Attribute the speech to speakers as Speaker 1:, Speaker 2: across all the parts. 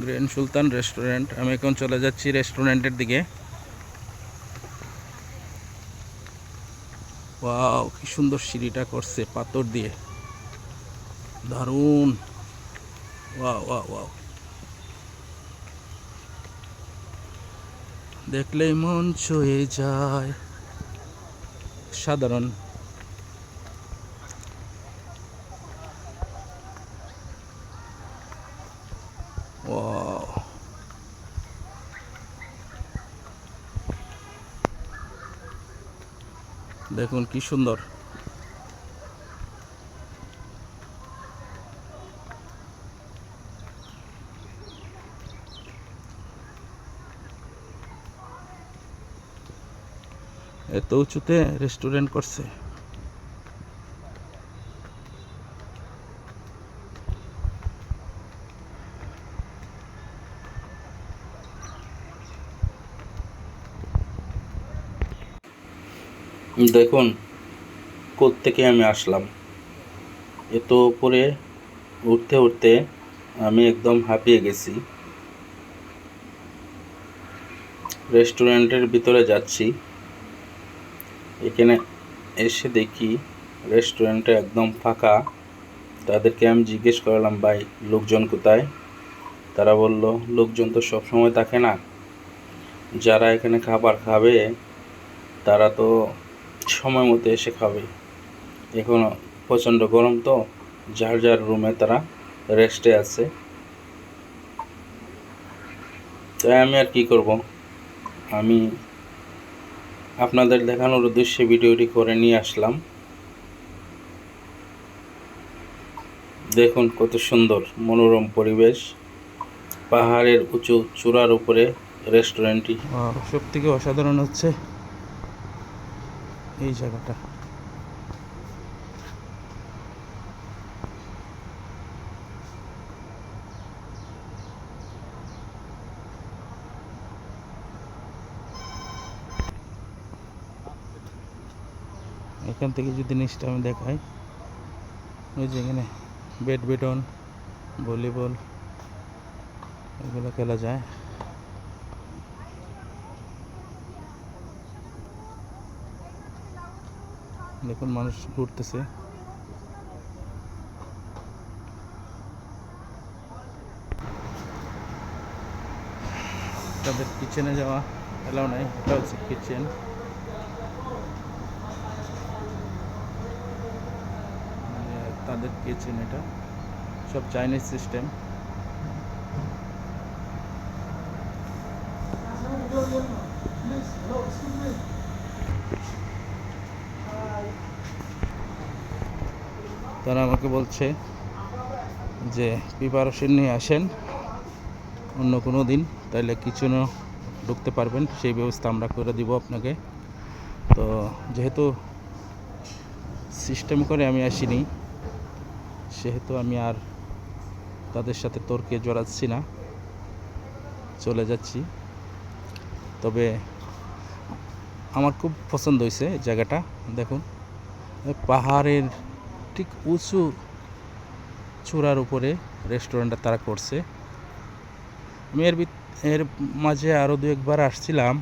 Speaker 1: Grand সুলতান restaurant. আমি এখন চলে যাচ্ছি রেস্টুরেন্টের দিকে। ওয়াও, কি সুন্দর সিঁড়িটা করছে পাথর দিয়ে, দারুণ। ওয়াও ওয়াও ওয়াও, দেখলেই মন ছুঁয়ে যায়। সাধারণ। ওয়াও, দেখুন কি সুন্দর। এত উঁচুতে রেস্টুরেন্ট করছে। দেখুন কোত্থেকে আমি আসলাম। এত উপরে উঠতে উঠতে আমি একদম হাঁপিয়ে গেছি। রেস্টুরেন্টের ভিতরে যাচ্ছি, এখানে এসে দেখি রেস্টুরেন্টটা একদম ফাঁকা। তাদেরকে আমি জিজ্ঞেস করলাম, ভাই লোকজন কোথায়? তারা বলল, লোকজন তো সব সময় থাকে না, যারা এখানে খাবার খাবে তারা তো সময় মতো এসে খাবে। এখন প্রচণ্ড গরম, তো যার যার রুমে তারা রেস্টে আছে। তাই আমি আর কি করব, আমি আপনাদের দেখানোর উদ্দেশ্যে ভিডিওটি করে নিয়ে আসলাম। দেখুন কত সুন্দর মনোরম পরিবেশ, পাহাড়ের উঁচু চূড়ার উপরে রেস্টুরেন্টটি। আর সব থেকে অসাধারণ হচ্ছে এই জায়গাটা। এখান থেকে যদি নিচটা আমি দেখাই, ওই যে এখানে ব্যাডমিন্টন, ভলিবল এগুলো খেলা যায়। দেখুন মানুষ ঘুরতেছে। তাদের কিচেনে যাওয়া এলাও নাই, এটা হচ্ছে কিচেন। তাদের কিচেন, এটা সব চাইনিজ সিস্টেম। তারা আমাকে বলছে যে প্রিপারেশন নিয়ে আসেন অন্য কোনো দিন, তাহলে কিচেনও ঢুকতে পারবেন, সেই ব্যবস্থা আমরা করে দিব আপনাকে। তো যেহেতু সিস্টেম করে আমি আসিনি, সেহেতু আমি আর তাদের সাথে তর্কে জড়াচ্ছি না, চলে যাচ্ছি। তবে আমার খুব পছন্দ হয়েছে জায়গাটা। দেখুন পাহাড়ের ঠিক উঁচু চূড়ার উপরে রেস্টুরেন্টটা তারা করছে। আমি এর মাঝে আরও দু একবার আসছিলাম,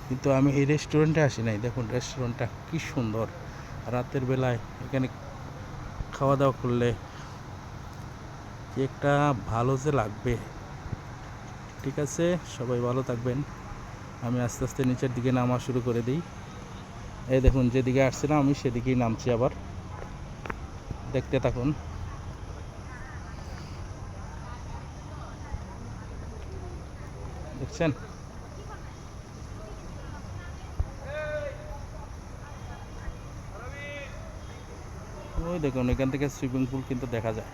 Speaker 1: কিন্তু আমি এই রেস্টুরেন্টে আসি নাই। দেখুন রেস্টুরেন্টটা কি সুন্দর। রাতের বেলায় এখানে খাওয়া দাওয়া করলে কি একটা ভালো যে লাগবে। ঠিক আছে, সবাই ভালো থাকবেন। আমি আস্তে আস্তে নিচের দিকে নামা শুরু করে দিই। এই দেখুন যেদিকে আসছিলাম আমি সেদিকেই নামছি আবার, দেখতে থাকুন। দেখছেন, ওই দেখুন এখান থেকে সুইমিং পুল কিন্তু দেখা যায়।